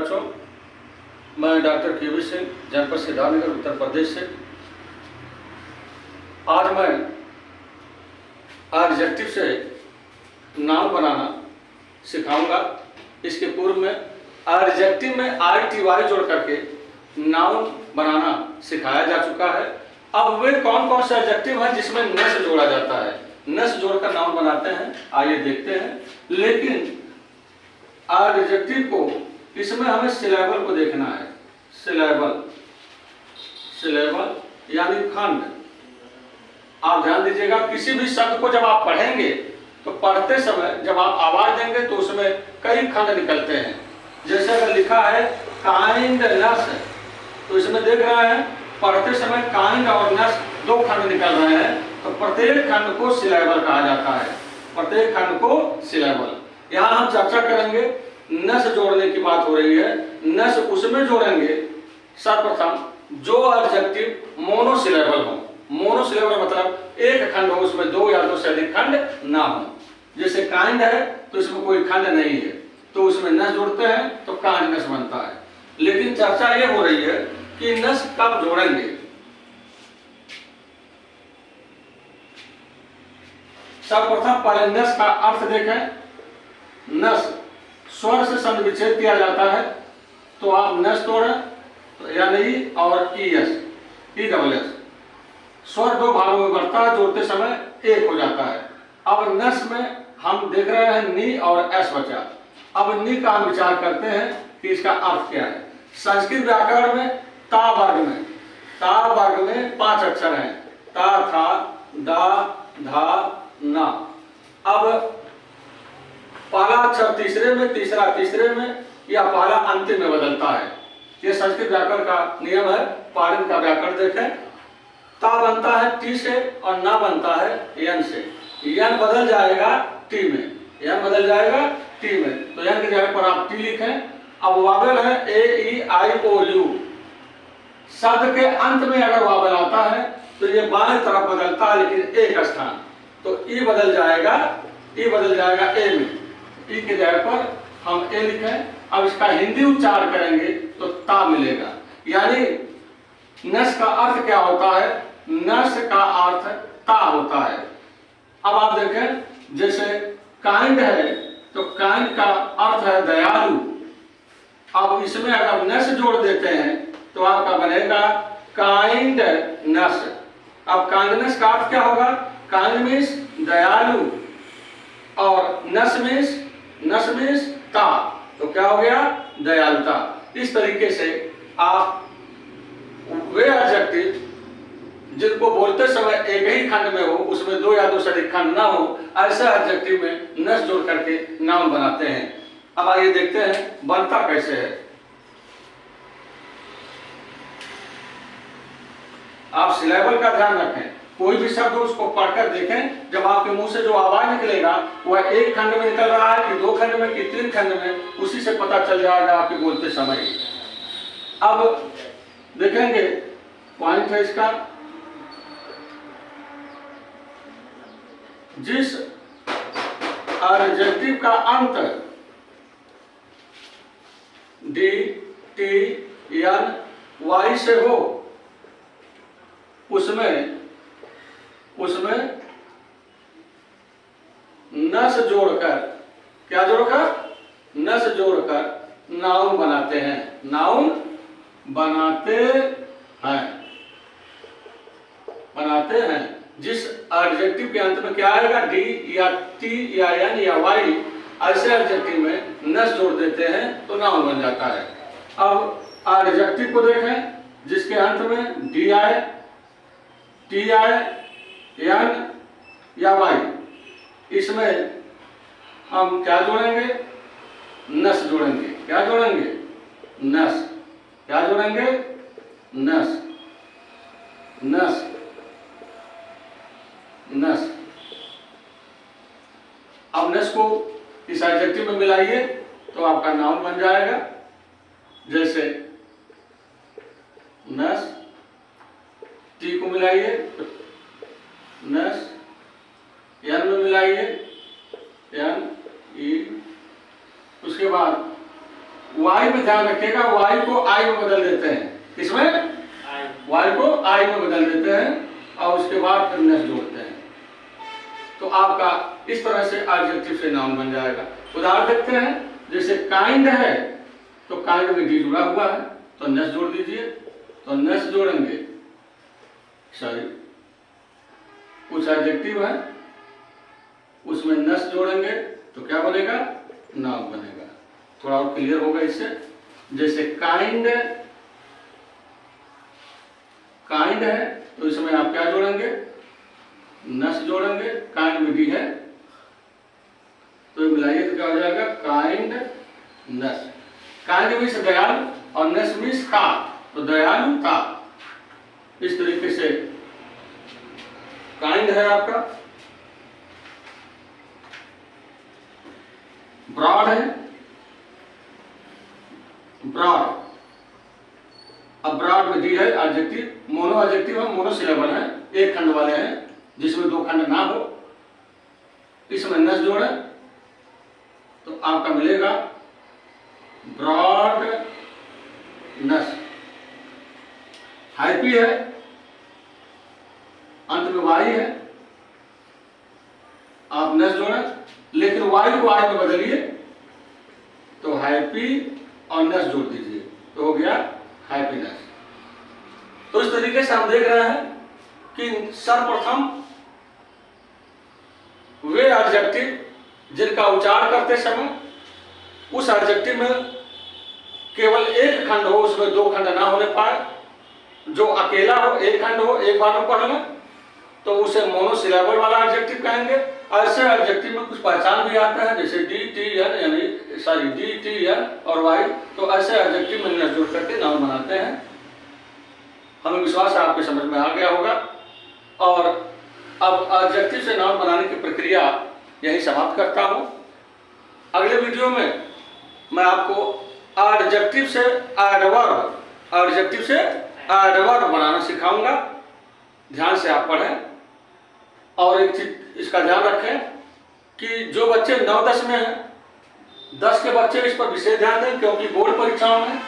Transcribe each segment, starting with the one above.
बच्चों, मैं doctor KV. Singh, जनपद सिद्धार्थनगर, उत्तर प्रदेश से। आज मैं एडजेक्टिव से नाउन बनाना सिखाऊंगा। इसके पूर्व में एडजेक्टिव में ITY जोड़ करके नाउन बनाना सिखाया जा चुका है। अब वे कौन कौन से एडजेक्टिव हैं जिसमें न से जोड़ा जाता है, न से जोड़कर नाउन बनाते हैं, आइए देखते हैं। लेकिन एडजेक्टिव को इसमें हमें सिलेबल को देखना है। सिलेबल यानी खंड। आप ध्यान दीजिएगा, किसी भी शब्द को जब आप पढ़ेंगे तो पढ़ते समय जब आप आवाज देंगे तो उसमें कई खंड निकलते हैं। जैसे अगर लिखा है काइंडनेस, तो इसमें देख रहे हैं पढ़ते समय काइंड और नेस दो खंड निकल रहे हैं, तो प्रत्येक खंड को सिलेबल कहा जाता है। प्रत्येक खंड को सिलेबल। यहाँ हम चर्चा करेंगे, नस जोड़ने की बात हो रही है। नस उसमें जोड़ेंगे सर्वप्रथम जो एडजेक्टिव मोनोसिलेबल हो। मोनोसिलेबल मतलब एक खंड हो, उसमें दो या दो से अधिक खंड ना हो। जैसे काइंड है तो इसमें कोई खंड नहीं है, तो उसमें नस जोड़ते हैं तो काइंडनेस बनता है। लेकिन चर्चा ये हो रही है कि नस कब जोड़ेंगे। सर्वप्रथम पहले नस का अर्थ देखें। नस स्वर से शब्द विच्छेद किया जाता है, तो आप नस तोड़ें तो यानी और ES स्वर दो भागों में बढ़ता है, जोड़ते समय एक हो जाता है। अब नस में हम देख रहे हैं नी और एस बचा। अब नी का हम विचार करते हैं कि इसका अर्थ क्या है। संस्कृत व्याकरण में ता वर्ग में 5 अक्षर हैं, ता, था, दा, धा, ना। अब पहला अक्षर तीसरे में, तीसरा तीसरे में, या पहला अंतिम में बदलता है। ये संस्कृत व्याकरण का नियम है। पाणिनि का व्याकरण देखें। ता बनता है टी से और ना बनता है यन से। यन बदल जाएगा टी में, यन बदल जाएगा टी में, तो यन की जगह पर आप टी लिखें। अब वावेल है AEIOU। शब्द के अंत में अगर वावेल आता है तो ये बाएं तरफ बदलता है, लेकिन एक स्थान, तो ई बदल जाएगा ए में। ई की जगह पर हम ए लिखें। अब इसका हिंदी उच्चारण करेंगे तो ता मिलेगा। यानी नस का अर्थ क्या होता है? नस का अर्थ ता होता है। अब आप देखें, जैसे काइंड है तो काइंड का अर्थ है दयालु। अब इसमें अगर नस जोड़ देते हैं तो आपका बनेगा काइंडनेस। अब काइंडनेस का अर्थ क्या होगा? काइंड मीन्स दयालु और नस मीन्स ता, तो क्या हो गया? दयालुता। इस तरीके से आप वे एडजेक्टिव जिनको बोलते समय एक ही खंड में हो, उसमें दो या दो से अधिक खंड ना हो, ऐसा एडजेक्टिव में नस जोड़ करके नाउन बनाते हैं। अब आइए देखते हैं बनता कैसे है। आप सिलेबल का ध्यान रखें। कोई भी शब्द उसको पढ़कर देखें, जब आपके मुंह से जो आवाज निकलेगा वह एक खंड में निकल रहा है कि दो खंड में कि तीन खंड में, उसी से पता चल जाएगा आपके बोलते समय। अब देखेंगे पॉइंट है इसका, जिस एडजेक्टिव का अंत D, T, N, Y से हो उसमें नस जोड़कर, क्या जोड़कर? नस जोड़कर नाउन बनाते हैं। नाउन बनाते हैं। जिस एडजेक्टिव के अंत में क्या आएगा? D या T या N या Y, ऐसे एडजेक्टिव में नस जोड़ देते हैं तो नाउन बन जाता है। अब एडजेक्टिव को देखें जिसके अंत में D आए, T आए, N या Y, इसमें हम क्या जोड़ेंगे? नस जोड़ेंगे। क्या जोड़ेंगे? नस। क्या जोड़ेंगे? नस। अब नस को इस एडजेक्टिव में मिलाइए तो आपका नाउन बन जाएगा। जैसे नस, टी को मिलाइए तो नस, एन में मिलाइए एन ई, उसके बाद वाई में ध्यान रखिएगा, वाई को आई में बदल देते हैं। किसमें? वाई को आई में बदल देते हैं और उसके बाद फिर नेस जोड़ते हैं। तो आपका इस तरह से एडजेक्टिव से नाउन बन जाएगा। उदाहरण देखते हैं, जैसे काइंड है तो काइंड में डी जुड़ा हुआ है तो नेस जोड़ दीजिए। तो नेस जोड़ेंगे, सॉरी कुछ एडजेक्टिव है उसमें नेस जोड़ेंगे तो क्या बनेगा? नाउन बनेगा। थोड़ा और क्लियर होगा इससे। जैसे काइंड है तो इसमें आप क्या जोड़ेंगे? नस जोड़ेंगे। काइंड में डी है तो मिलाइए तो क्या हो जाएगा? काइंड नस। काइंड मीन्स दयालु और नस मीन्स था, तो दयालु था। इस तरीके से काइंड है आपका। ब्रॉड है, ब्रॉड। अब ब्रॉड में डी है एडजेक्टिव, मोनो एडजेक्टिव है, मोनो सिलेबल है, एक खंड वाले हैं जिसमें दो खंड ना हो। इसमें नस जोड़े तो आपका मिलेगा ब्रॉड नस। हैप्पी है, अंत में वाई है, आप नस जोड़े लेकिन वाई को आई में बदलिए तो हैप्पी और नस जोड़ दीजिए तो हो गया हैप्पीनेस। तो इस तरीके से हम देख रहे हैं कि सर्वप्रथम वे एडजेक्टिव जिनका उच्चारण करते समय उस एडजेक्टिव में केवल एक खंड हो, उसमें दो खंड ना होने पाए। जो अकेला हो, एक खंड हो, एक बार में पढ़ लें तो उसे मोनोसिलेबल वाला एडजेक्टिव कहेंगे। ऐसे एडजेक्टिव में कुछ पहचान भी आता है, जैसे डी टी एन यानी सॉरी डी टी एन और वाई, तो ऐसे एडजेक्टिव में नस जोड़ करके नाउन बनाते हैं। हमें विश्वास है आपके समझ में आ गया होगा। और अब एडजेक्टिव से नाउन बनाने की प्रक्रिया यही समाप्त करता हूं। अगले वीडियो में मैं आपको एडजेक्टिव से एडवर्ब बनाना सिखाऊंगा। ध्यान से आप पढ़ें और एक चीज इसका ध्यान रखें कि जो बच्चे 9-10 में हैं, 10 के बच्चे इस पर विशेष ध्यान दें, क्योंकि बोर्ड परीक्षाओं में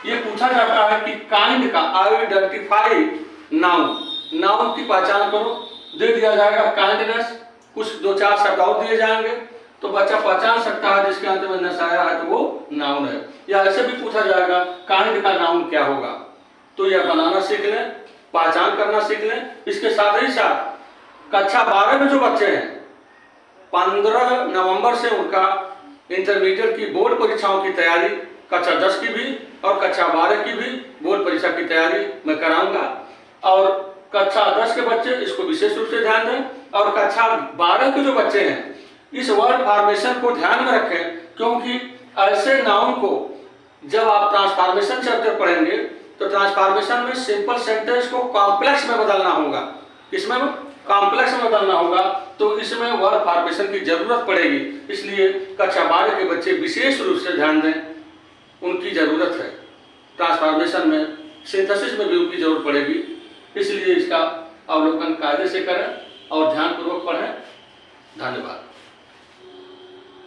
ये पूछा जाता है कि काइंड का आइडेंटिफाई नाउन की पहचान करो। दे दिया जाएगा काइंडनेस, कुछ 2-4 शब्द और दिए जाएंगे तो बच्चा पहचान सकता है जिसके अंत में नस आया है तो वो नाउन है। या ऐसे भी पूछा जाएगा काइंड का नाउन क्या होगा, तो यह बनाना सीख लें, पहचान करना सीख लें। इसके साथ ही साथ कक्षा 12 में जो बच्चे हैं, 15 नवंबर से उनका इंटरमीडिएट की बोर्ड परीक्षाओं की तैयारी, कक्षा 10 की भी और कक्षा 12 की भी बोर्ड परीक्षा की तैयारी मैं कराऊंगा। और कक्षा 10 के बच्चे इसको विशेष रूप से ध्यान दें, और कक्षा 12 के जो बच्चे हैं इस वर्ड फॉर्मेशन को ध्यान में रखें, क्योंकि ऐसे नाउन को जब आप ट्रांसफॉर्मेशन चैप्टर पढ़ेंगे तो ट्रांसफॉर्मेशन में सिंपल सेंटेंस को कॉम्प्लेक्स में बदलना होगा। इसमें कॉम्प्लेक्स में बदलना होगा, तो इसमें वर्ड फॉर्मेशन की जरूरत पड़ेगी। इसलिए कक्षा 12 के बच्चे विशेष रूप से ध्यान दें, उनकी जरूरत है। ट्रांसफॉर्मेशन में, सिंथेसिस में भी उनकी जरूरत पड़ेगी। इसलिए इसका अवलोकन कायदे से करें और ध्यानपूर्वक पढ़ें। धन्यवाद।